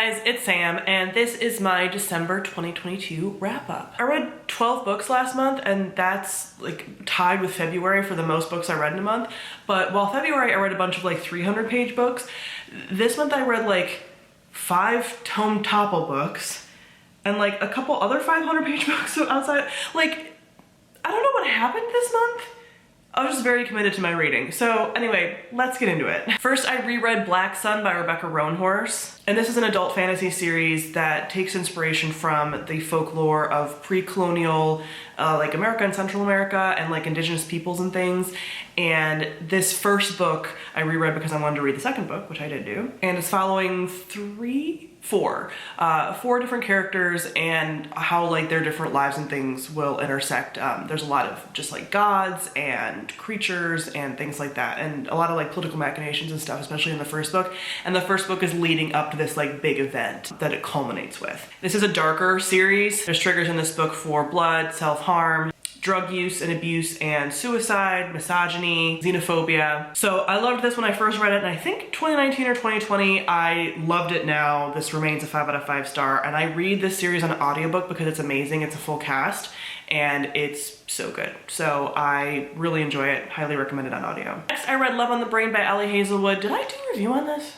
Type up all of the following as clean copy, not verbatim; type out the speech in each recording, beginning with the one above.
guys, it's Sam, and this is my December 2022 wrap up. I read 12 books last month, and that's like tied with February for the most books I read in a month. But while February I read a bunch of like 300-page books, this month I read like 5 tome topple books and like a couple other 500-page books outside. Like, I don't know what happened this month. I was just very committed to my reading. So anyway, let's get into it. First, I reread Black Sun by Rebecca Roanhorse. And this is an adult fantasy series that takes inspiration from the folklore of pre-colonial like America and Central America and like indigenous peoples and things. And this first book I reread because I wanted to read the second book, which I did do. And it's following four different characters and how like their different lives and things will intersect. There's a lot of just like gods and creatures and things like that, and a lot of like political machinations and stuff, especially in the first book. And the first book is leading up to this like big event that it culminates with. This is a darker series. There's triggers in this book for blood, self-harm, drug use and abuse, and suicide, misogyny, xenophobia. So I loved this when I first read it, and I think 2019 or 2020, I loved it now. This remains a 5 out of 5 star, and I read this series on audiobook because it's amazing. It's a full cast, and it's so good. So I really enjoy it, highly recommend it on audio. Next, I read Love on the Brain by Allie Hazelwood. Did I do a review on this?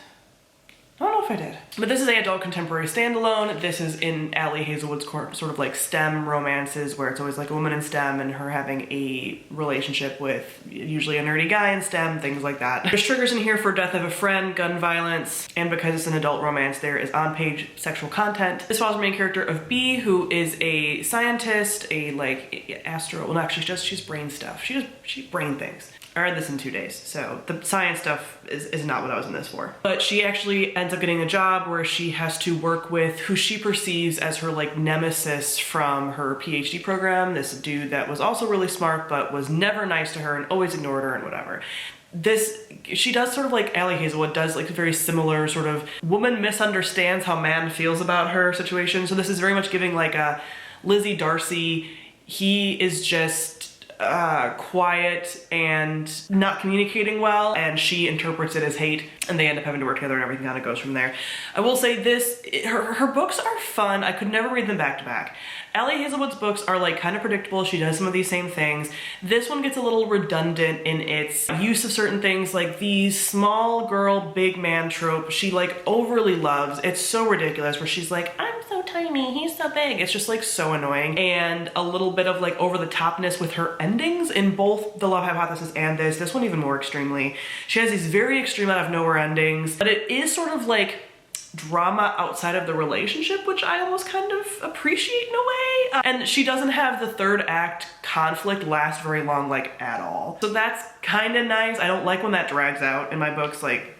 I don't know if I did. But this is a adult contemporary standalone. This is in Allie Hazelwood's sort of like STEM romances, where it's always like a woman in STEM and her having a relationship with usually a nerdy guy in STEM, things like that. There's triggers in here for death of a friend, gun violence, and because it's an adult romance, there is on-page sexual content. This follows the main character of B, who is a scientist, a like well actually she's brain stuff. She brain things. I read this in 2 days, so the science stuff is not what I was in this for. But she actually ends up getting a job where she has to work with who she perceives as her like nemesis from her PhD program, this dude that was also really smart but was never nice to her and always ignored her and whatever. She does sort of like Allie Hazelwood does, like a very similar sort of woman misunderstands how man feels about her situation. So this is very much giving like a Lizzie Darcy. He is just quiet and not communicating well, and she interprets it as hate, and they end up having to work together, and everything kind of goes from there. I will say this, her books are fun. I could never read them back to back. Allie Hazelwood's books are like kind of predictable. She does some of these same things. This one gets a little redundant in its use of certain things, like the small girl, big man trope. She like overly loves. It's so ridiculous where she's like, I'm so tiny, he's so big. It's just like so annoying. And a little bit of like over the topness with her endings in both The Love Hypothesis and this one even more extremely. She has these very extreme out of nowhere endings, but it is sort of like drama outside of the relationship, which I almost kind of appreciate in a way. And she doesn't have the third act conflict last very long, like at all. So that's kind of nice. I don't like when that drags out in my books, like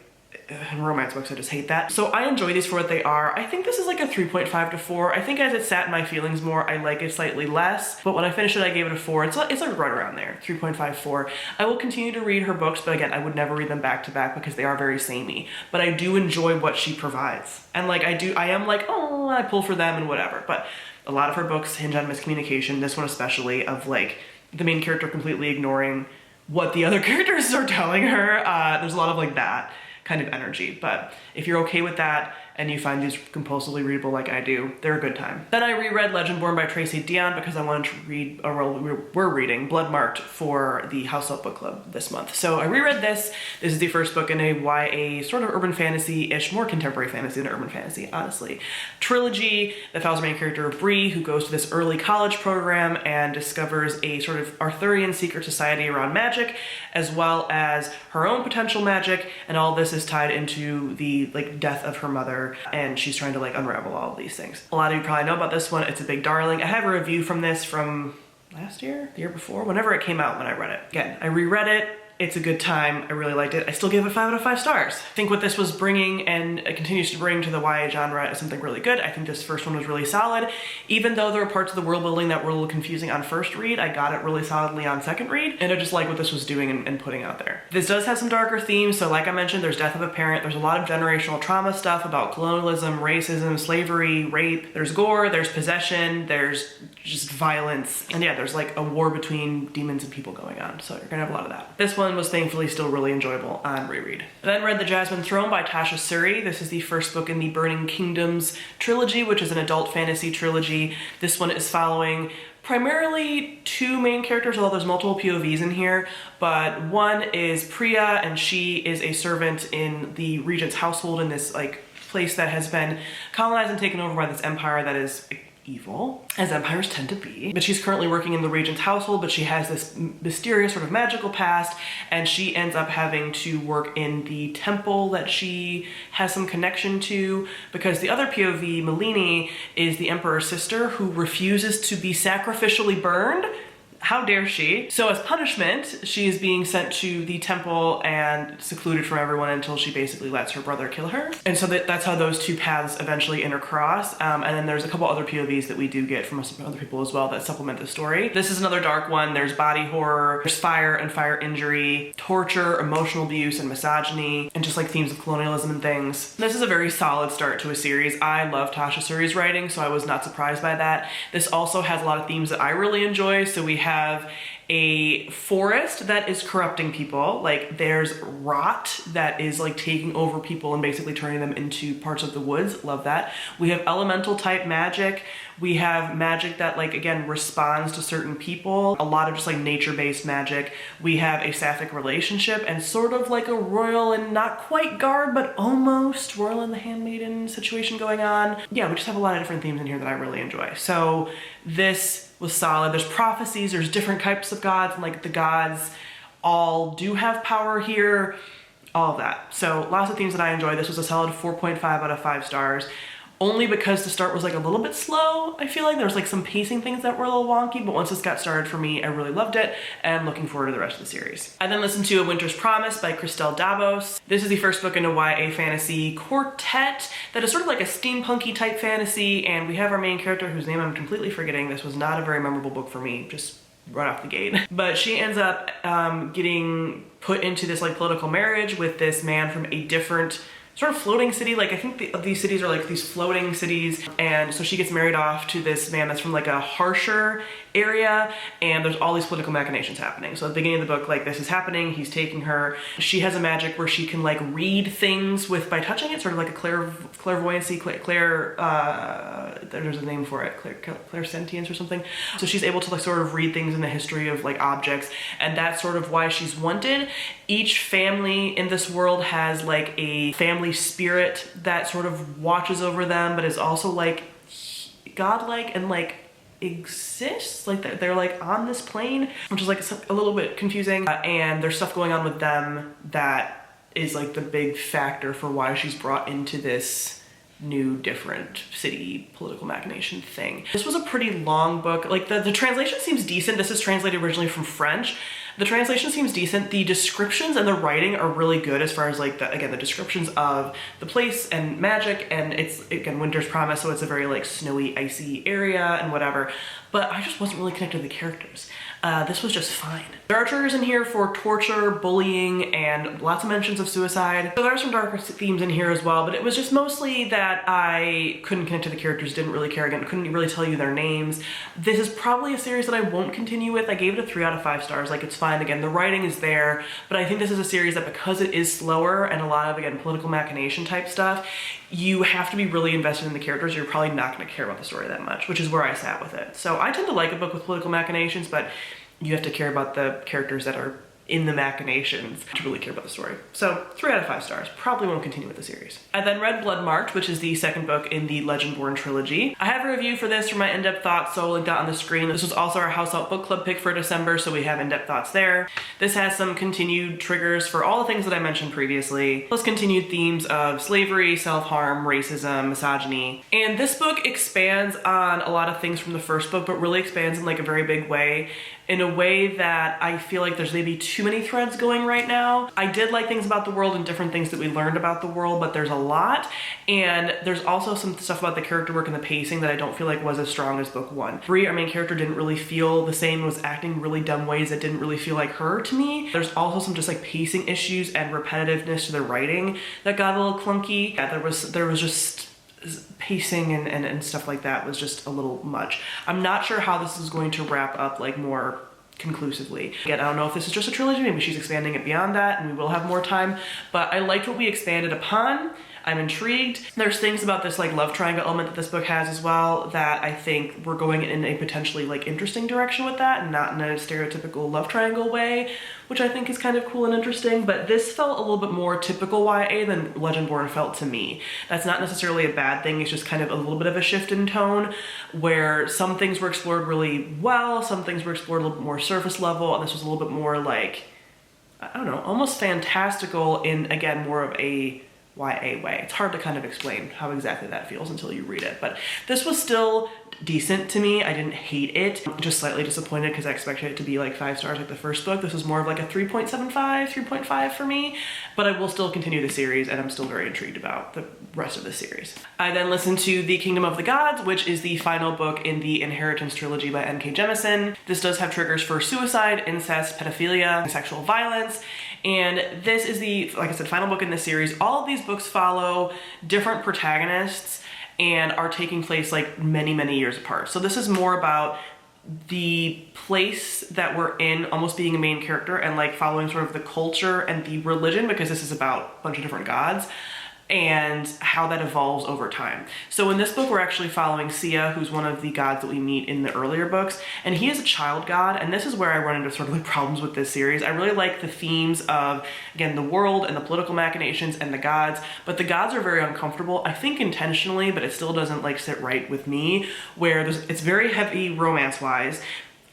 in romance books, I just hate that. So I enjoy these for what they are. I think this is like a 3.5 to 4. I think as it sat in my feelings more, I like it slightly less, but when I finished it, I gave it a 4. It's like right around there, 3.5, 4. I will continue to read her books, but again, I would never read them back to back because they are very samey, but I do enjoy what she provides. And like I am like, oh, I pull for them and whatever, but a lot of her books hinge on miscommunication, this one especially, of like the main character completely ignoring what the other characters are telling her. There's a lot of like that kind of energy, but if you're okay with that and you find these compulsively readable like I do, they're a good time. Then I reread Legendborn by Tracy Deonn because I wanted to read, we're reading Bloodmarked for the House Up Book Club this month. So I reread this. This is the first book in a YA sort of urban fantasy-ish, more contemporary fantasy than urban fantasy, honestly, trilogy that follows the main character of Bree, who goes to this early college program and discovers a sort of Arthurian secret society around magic, as well as her own potential magic, and all this is tied into the like death of her mother, and she's trying to like unravel all of these things. A lot of you probably know about this one. It's a big darling. I have a review from this from last year, the year before, whenever it came out when I read it. Again, I reread it. It's a good time. I really liked it. I still give it 5 out of 5 stars. I think what this was bringing and it continues to bring to the YA genre is something really good. I think this first one was really solid. Even though there were parts of the world building that were a little confusing on first read, I got it really solidly on second read, and I just like what this was doing and putting out there. This does have some darker themes, so like I mentioned, there's death of a parent, there's a lot of generational trauma stuff about colonialism, racism, slavery, rape, there's gore, there's possession, there's just violence, and yeah, there's like a war between demons and people going on, so you're gonna have a lot of that. This one one was thankfully still really enjoyable on reread. I then read The Jasmine Throne by Tasha Suri. This is the first book in the Burning Kingdoms trilogy, which is an adult fantasy trilogy. This one is following primarily two main characters, although there's multiple POVs in here, but one is Priya, and she is a servant in the regent's household in this like place that has been colonized and taken over by this empire that is evil, as empires tend to be. But she's currently working in the regent's household, but she has this mysterious sort of magical past, and she ends up having to work in the temple that she has some connection to, because the other POV, Malini, is the emperor's sister who refuses to be sacrificially burned. How dare she? So as punishment, she is being sent to the temple and secluded from everyone until she basically lets her brother kill her. And so that's how those two paths eventually intercross. And then there's a couple other POVs that we do get from some other people as well that supplement the story. This is another dark one. There's body horror, there's fire and fire injury, torture, emotional abuse, and misogyny, and just like themes of colonialism and things. This is a very solid start to a series. I love Tasha Suri's writing, so I was not surprised by that. This also has a lot of themes that I really enjoy. So we have a forest that is corrupting people. Like there's rot that is like taking over people and basically turning them into parts of the woods. Love that. We have elemental type magic. We have magic that like, again, responds to certain people. A lot of just like nature-based magic. We have a sapphic relationship and sort of like a royal and not quite guard, but almost royal and the handmaiden situation going on. Yeah, we just have a lot of different themes in here that I really enjoy. So this was solid. There's prophecies, there's different types of gods, and like the gods all do have power here, all of that. So lots of themes that I enjoy. This was a solid 4.5 out of 5 stars. Only because the start was like a little bit slow. I feel like there was like some pacing things that were a little wonky, but once this got started for me, I really loved it and I'm looking forward to the rest of the series. I then listened to A Winter's Promise by Christelle Davos. This is the first book in a YA fantasy quartet that is sort of like a steampunky type fantasy, and we have our main character whose name I'm completely forgetting. This was not a very memorable book for me, just right off the gate. But she ends up getting put into this like political marriage with this man from a different sort of floating city. Like I think these cities are like these floating cities, and so she gets married off to this man that's from like a harsher area, and there's all these political machinations happening. So at the beginning of the book, like this is happening, he's taking her. She has a magic where she can like read things by touching it, sort of like a clairvoyancy, there's a name for it, clairsentience or something. So she's able to like sort of read things in the history of like objects, and that's sort of why she's wanted. Each family in this world has like a family spirit that sort of watches over them, but is also like godlike and like exists, like they're like on this plane, which is like a little bit confusing, and there's stuff going on with them that is like the big factor for why she's brought into this new different city political machination thing. This was a pretty long book. Like the translation seems decent. This is translated originally from French. The translation seems decent. The descriptions and the writing are really good as far as like the descriptions of the place and magic, and it's again Winter's Promise, so it's a very like snowy, icy area and whatever. But I just wasn't really connected to the characters. This was just fine. There are triggers in here for torture, bullying, and lots of mentions of suicide. So there are some darker themes in here as well, but it was just mostly that I couldn't connect to the characters, didn't really care, again, couldn't really tell you their names. This is probably a series that I won't continue with. I gave it a 3 out of 5 stars. Like, it's fine. Again, the writing is there, but I think this is a series that, because it is slower and a lot of, again, political machination type stuff, you have to be really invested in the characters. You're probably not going to care about the story that much, which is where I sat with it. So I tend to like a book with political machinations, but you have to care about the characters that are in the machinations to really care about the story. So 3 out of 5 stars. Probably won't continue with the series. I then read Blood Marked, which is the second book in the Legendborn trilogy. I have a review for this for my in-depth thoughts, so I'll link that on the screen. This was also our House Out Book Club pick for December, so we have in-depth thoughts there. This has some continued triggers for all the things that I mentioned previously, plus continued themes of slavery, self-harm, racism, misogyny. And this book expands on a lot of things from the first book, but really expands in like a very big way, in a way that I feel like there's maybe too many threads going right now. I did like things about the world and different things that we learned about the world, but there's a lot. And there's also some stuff about the character work and the pacing that I don't feel like was as strong as book 1. Bree, our main character, didn't really feel the same, was acting really dumb ways that didn't really feel like her to me. There's also some just like pacing issues and repetitiveness to the writing that got a little clunky. Yeah, there was just pacing and stuff like that was just a little much. I'm not sure how this is going to wrap up like more conclusively. Again, I don't know if this is just a trilogy, maybe she's expanding it beyond that and we will have more time, but I liked what we expanded upon. I'm intrigued. There's things about this like love triangle element that this book has as well that I think we're going in a potentially like interesting direction with that and not in a stereotypical love triangle way, which I think is kind of cool and interesting. But this felt a little bit more typical YA than Legendborn felt to me. That's not necessarily a bad thing. It's just kind of a little bit of a shift in tone where some things were explored really well, some things were explored a little bit more surface level, and this was a little bit more like, I don't know, almost fantastical in, again, more of a YA way. It's hard to kind of explain how exactly that feels until you read it, but this was still decent to me. I didn't hate it. I'm just slightly disappointed because I expected it to be like 5 stars like the first book. This was more of like a 3.75, 3.5 for me, but I will still continue the series and I'm still very intrigued about the rest of the series. I then listened to The Kingdom of the Gods, which is the final book in the Inheritance trilogy by N.K. Jemisin. This does have triggers for suicide, incest, pedophilia, and sexual violence. And this is the, like I said, final book in this series. All of these books follow different protagonists and are taking place like many, many years apart. So this is more about the place that we're in almost being a main character and like following sort of the culture and the religion, because this is about a bunch of different gods and how that evolves over time. So in this book, we're actually following Sia, who's one of the gods that we meet in the earlier books, and he is a child god, and this is where I run into sort of like problems with this series. I really like the themes of, again, the world and the political machinations and the gods, but the gods are very uncomfortable, I think intentionally, but it still doesn't like sit right with me, where it's very heavy romance-wise,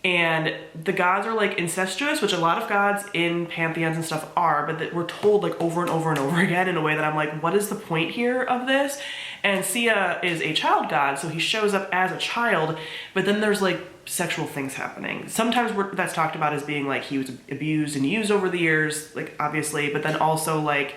and the gods are like incestuous, which a lot of gods in pantheons and stuff are, but that we're told like over and over and over again in a way that I'm like, what is the point here of this? And Sia is a child god, so he shows up as a child, but then there's like sexual things happening. Sometimes that's talked about as being like he was abused and used over the years, like obviously, but then also like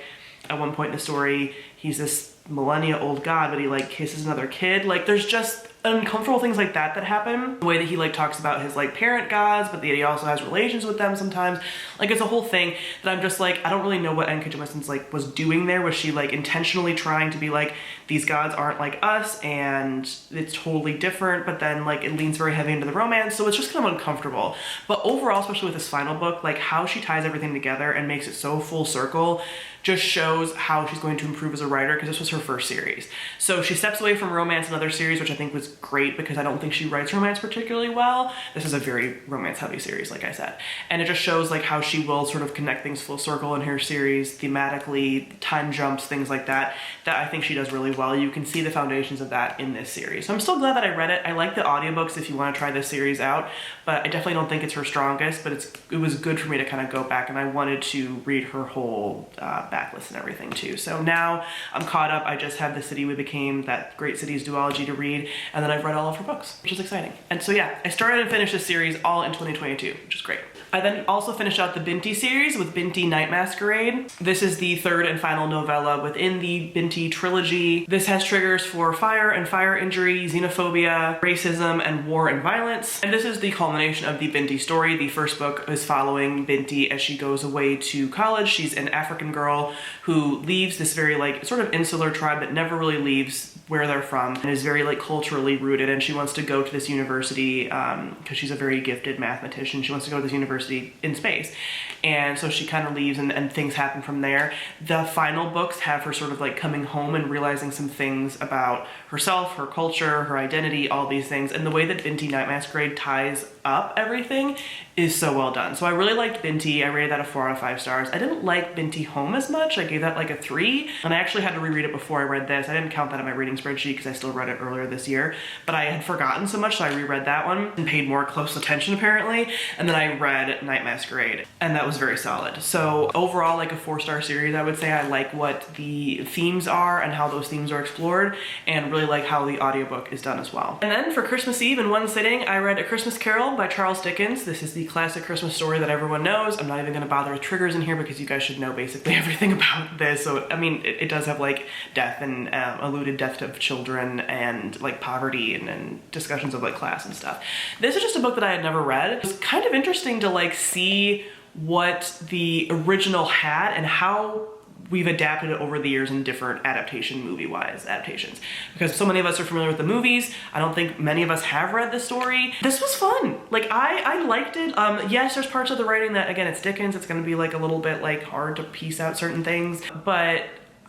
at one point in the story, he's this millennia old god, but he like kisses another kid. Like there's just uncomfortable things like that that happen. The way that he like talks about his like parent gods, but that he also has relations with them sometimes. Like it's a whole thing that I'm just like, I don't really know what N.K. Jemisin's like was doing there. Was she like intentionally trying to be like, these gods aren't like us and it's totally different, but then like it leans very heavy into the romance, so it's just kind of uncomfortable. But overall, especially with this final book, like how she ties everything together and makes it so full circle just shows how she's going to improve as a writer, because this was her first series. So she steps away from romance and other series, which I think was great because I don't think she writes romance particularly well. This is a very romance heavy series, like I said. And it just shows like how she will sort of connect things full circle in her series, thematically, time jumps, things like that, that I think she does really well. You can see the foundations of that in this series. So I'm still glad that I read it. I like the audiobooks if you want to try this series out, but I definitely don't think it's her strongest, but it was good for me to kind of go back, and I wanted to read her whole backlist and everything too. So now I'm caught up. I just have The City We Became, that Great Cities duology to read, and then I've read all of her books, which is exciting. And so yeah, I started and finished this series all in 2022, which is great. I then also finished out the Binti series with Binti Night Masquerade. This is the third and final novella within the Binti trilogy. This has triggers for fire and fire injury, xenophobia, racism, and war and violence. And this is the culmination of the Binti story. The first book is following Binti as she goes away to college. She's an African girl who leaves this very like sort of insular tribe that never really leaves where they're from and is very like culturally rooted, and she wants to go to this university because she's a very gifted mathematician. She wants to go to this university in space, and so she kind of leaves, and things happen from there. The final books have her sort of like coming home and realizing some things about herself, her culture, her identity, all these things, and the way that Binti Night Masquerade ties up everything is so well done. So I really liked Binti. I rated that a 4 out of 5 stars. I didn't like Binti Home as much. I gave that like a 3, and I actually had to reread it before I read this. I didn't count that in my reading spreadsheet because I still read it earlier this year, but I had forgotten so much, so I reread that one and paid more close attention apparently, and then I read Night Masquerade, and that was very solid. So overall, like a 4-star series, I would say. I like what the themes are and how those themes are explored, and really like how the audiobook is done as well. And then for Christmas Eve in one sitting, I read A Christmas Carol by Charles Dickens. This is the classic Christmas story that everyone knows. I'm not even gonna bother with triggers in here because you guys should know basically everything about this. So, I mean, it does have like death and alluded death of children and like poverty and discussions of like class and stuff. This is just a book that I had never read. It was kind of interesting to like see what the original had and how we've adapted it over the years in different movie-wise adaptations. Because so many of us are familiar with the movies, I don't think many of us have read the story. This was fun. Like, I liked it. Yes, there's parts of the writing that, again, it's Dickens, it's gonna be like a little bit like hard to piece out certain things, but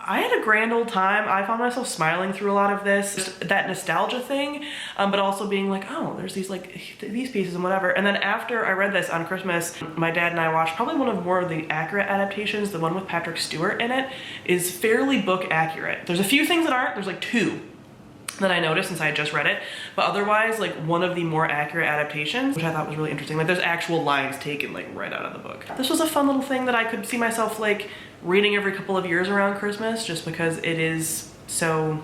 I had a grand old time. I found myself smiling through a lot of this, just that nostalgia thing, but also being like, oh, there's these these pieces and whatever. And then after I read this on Christmas, my dad and I watched probably one of more of the accurate adaptations. The one with Patrick Stewart in it is fairly book accurate. There's a few things that aren't. There's like 2 that I noticed since I had just read it, but otherwise, like, one of the more accurate adaptations, which I thought was really interesting. Like, there's actual lines taken like right out of the book. This was a fun little thing that I could see myself like reading every couple of years around Christmas, just because it is so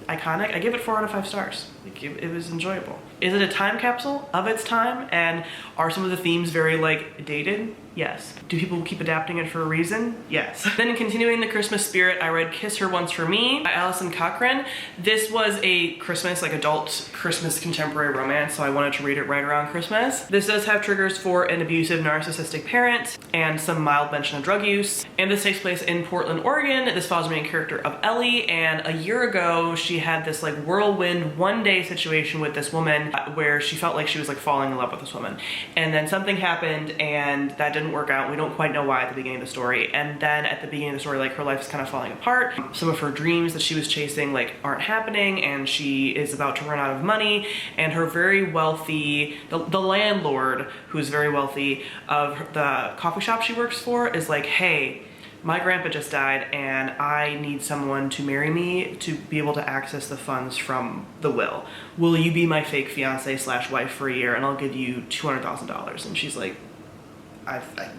iconic. I give it 4 out of 5 stars. Like, it was enjoyable. Is it a time capsule of its time? And are some of the themes very like dated? Yes. Do people keep adapting it for a reason? Yes. Then continuing the Christmas spirit, I read Kiss Her Once for Me by Alison Cochrane. This was a Christmas, like adult Christmas contemporary romance, so I wanted to read it right around Christmas. This does have triggers for an abusive narcissistic parent and some mild mention of drug use. And this takes place in Portland, Oregon. This follows the main character of Ellie, and a year ago she had this like whirlwind one-day situation with this woman where she felt like she was like falling in love with this woman. And then something happened and that didn't work out. We don't quite know why at the beginning of the story. And then at the beginning of the story, like, her life is kind of falling apart. Some of her dreams that she was chasing like aren't happening, and she is about to run out of money. And her very wealthy, the landlord, who's very wealthy, of the coffee shop she works for, is like, hey, my grandpa just died and I need someone to marry me to be able to access the funds from the will. Will you be my fake fiance / wife for a year and I'll give you $200,000? And she's like,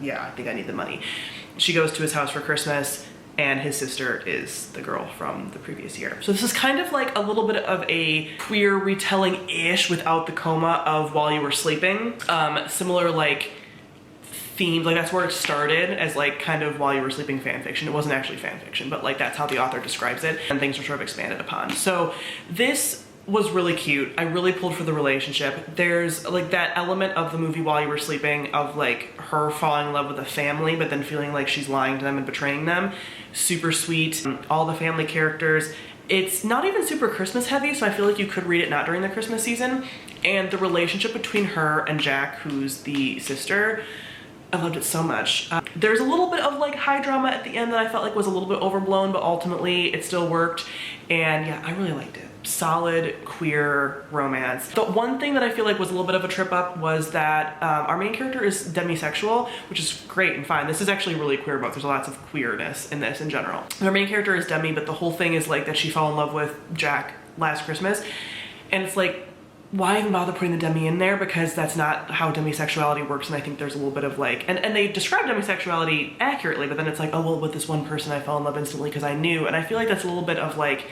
yeah, I think I need the money. She goes to his house for Christmas, and his sister is the girl from the previous year. So this is kind of like a little bit of a queer retelling-ish without the coma of While You Were Sleeping. Similar like themes, like that's where it started, as like kind of While You Were Sleeping fan fiction. It wasn't actually fan fiction, but like that's how the author describes it, and things are sort of expanded upon. So this was really cute. I really pulled for the relationship. There's like that element of the movie While You Were Sleeping of like her falling in love with a family but then feeling like she's lying to them and betraying them. Super sweet. All the family characters. It's not even super Christmas heavy, so I feel like you could read it not during the Christmas season. And the relationship between her and Jack, who's the sister, I loved it so much. There's a little bit of like high drama at the end that I felt like was a little bit overblown, but ultimately it still worked. And yeah, I really liked it. Solid queer romance. The one thing that I feel like was a little bit of a trip up was that our main character is demisexual, which is great and fine. This is actually a really queer book. There's lots of queerness in this in general. Our main character is demi, but the whole thing is like that she fell in love with Jack last Christmas. And it's like, why even bother putting the demi in there? Because that's not how demisexuality works. And I think there's a little bit of like, and they describe demisexuality accurately, but then it's like, oh, well, with this one person I fell in love instantly because I knew. And I feel like that's a little bit of like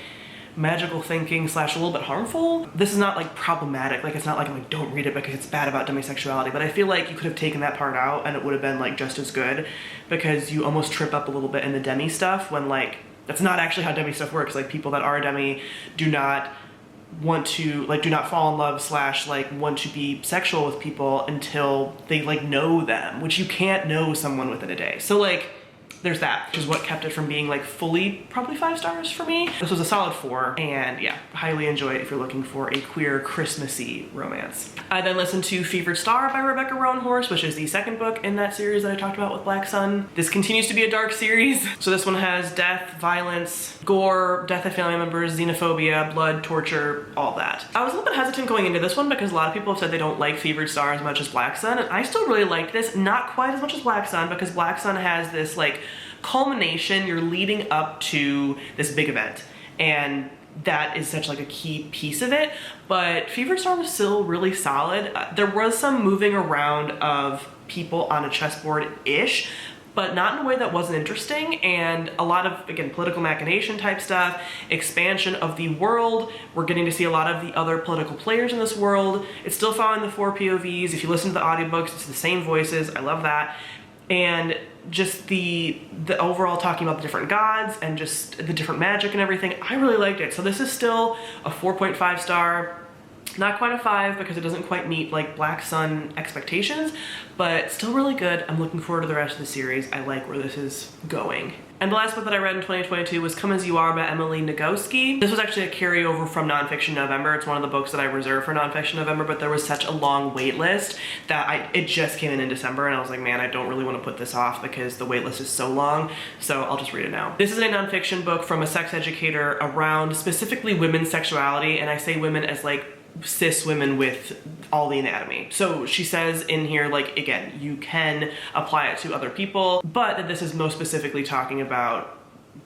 magical thinking / a little bit harmful. This is not like problematic. Like, it's not like I'm like, don't read it because it's bad about demisexuality, but I feel like you could have taken that part out and it would have been like just as good, because you almost trip up a little bit in the demi stuff when like, that's not actually how demi stuff works. Like, people that are demi do not want to like, do not fall in love / like want to be sexual with people until they like know them, which you can't know someone within a day. So like, there's that, which is what kept it from being like fully probably 5 stars for me. This was a solid 4, and yeah, highly enjoy it if you're looking for a queer Christmassy romance. I then listened to Fevered Star by Rebecca Roanhorse, which is the second book in that series that I talked about with Black Sun. This continues to be a dark series. So this one has death, violence, gore, death of family members, xenophobia, blood, torture, all that. I was a little bit hesitant going into this one because a lot of people have said they don't like Fevered Star as much as Black Sun, and I still really liked this. Not quite as much as Black Sun, because Black Sun has this like culmination. You're leading up to this big event, and that is such like a key piece of it. But Fevered Star was still really solid. There was some moving around of people on a chessboard-ish, but not in a way that wasn't interesting, and a lot of, again, political machination type stuff, expansion of the world. We're getting to see a lot of the other political players in this world. It's still following the 4 POVs. If you listen to the audiobooks, it's the same voices. I love that. And just the overall talking about the different gods and just the different magic and everything, I really liked it. So this is still a 4.5 star. Not quite a 5 because it doesn't quite meet like Black Sun expectations, but still really good. I'm looking forward to the rest of the series. I like where this is going. And the last book that I read in 2022 was Come As You Are by Emily Nagoski. This was actually a carryover from Nonfiction November. It's one of the books that I reserved for Nonfiction November, but there was such a long wait list that it just came in December, and I was like, man, I don't really want to put this off because the wait list is so long, so I'll just read it now. This is a nonfiction book from a sex educator around specifically women's sexuality, and I say women as like cis women with all the anatomy. So she says in here, like, again, you can apply it to other people, but that this is most specifically talking about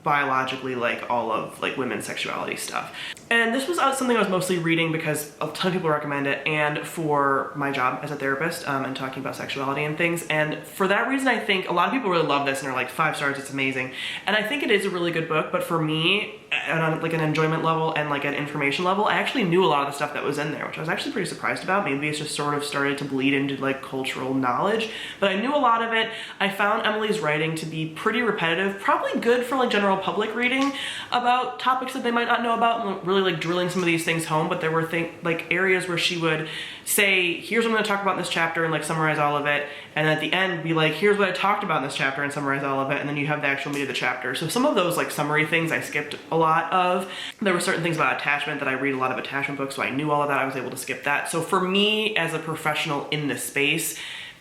biologically like all of like women's sexuality stuff. And this was something I was mostly reading because a ton of people recommend it, and for my job as a therapist and talking about sexuality and things. And for that reason, I think a lot of people really love this and are like 5 stars, it's amazing. And I think it is a really good book, but for me, on like an enjoyment level and like an information level, I actually knew a lot of the stuff that was in there, which I was actually pretty surprised about. Maybe it's just sort of started to bleed into like cultural knowledge, but I knew a lot of it. I found Emily's writing to be pretty repetitive, probably good for like general public reading about topics that they might not know about, and really like drilling some of these things home. But there were like areas where she would say, here's what I'm going to talk about in this chapter, and like summarize all of it, and at the end be like, here's what I talked about in this chapter, and summarize all of it, and then you have the actual meat of the chapter. So some of those like summary things I skipped a lot of. There were certain things about attachment that I read a lot of attachment books, so I knew all of that. I was able to skip that. So for me as a professional in this space,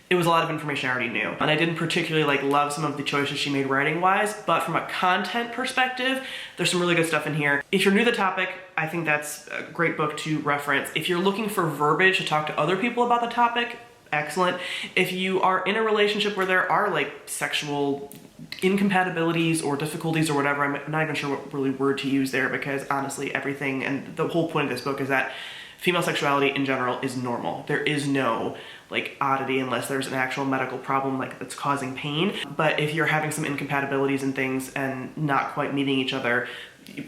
it was a lot of information I already knew. And I didn't particularly like love some of the choices she made writing wise, but from a content perspective, there's some really good stuff in here. If you're new to the topic, I think that's a great book to reference. If you're looking for verbiage to talk to other people about the topic, excellent. If you are in a relationship where there are like sexual incompatibilities or difficulties or whatever, I'm not even sure what really word to use there, because honestly everything, and the whole point of this book is that female sexuality in general is normal. There is no like oddity unless there's an actual medical problem like that's causing pain. But if you're having some incompatibilities and things and not quite meeting each other,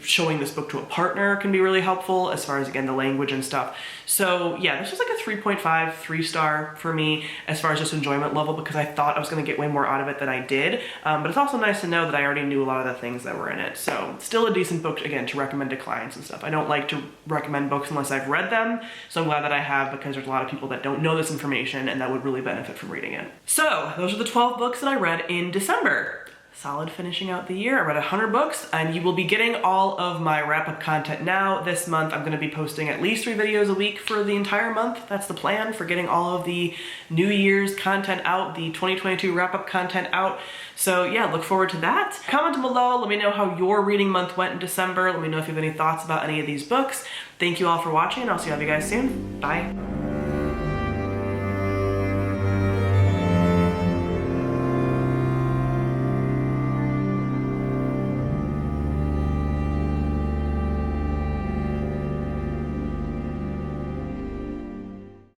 showing this book to a partner can be really helpful as far as, again, the language and stuff. So yeah, this was like a 3.5, 3-star for me as far as just enjoyment level, because I thought I was going to get way more out of it than I did. But it's also nice to know that I already knew a lot of the things that were in it. So still a decent book, again, to recommend to clients and stuff. I don't like to recommend books unless I've read them, so I'm glad that I have, because there's a lot of people that don't know this information and that would really benefit from reading it. So those are the 12 books that I read in December. Solid finishing out the year. I read 100 books, and you will be getting all of my wrap-up content now. This month I'm going to be posting at least 3 videos a week for the entire month. That's the plan for getting all of the New Year's content out, the 2022 wrap-up content out. So yeah, look forward to that. Comment below, let me know how your reading month went in December. Let me know if you have any thoughts about any of these books. Thank you all for watching, and I'll see all of you guys soon. Bye.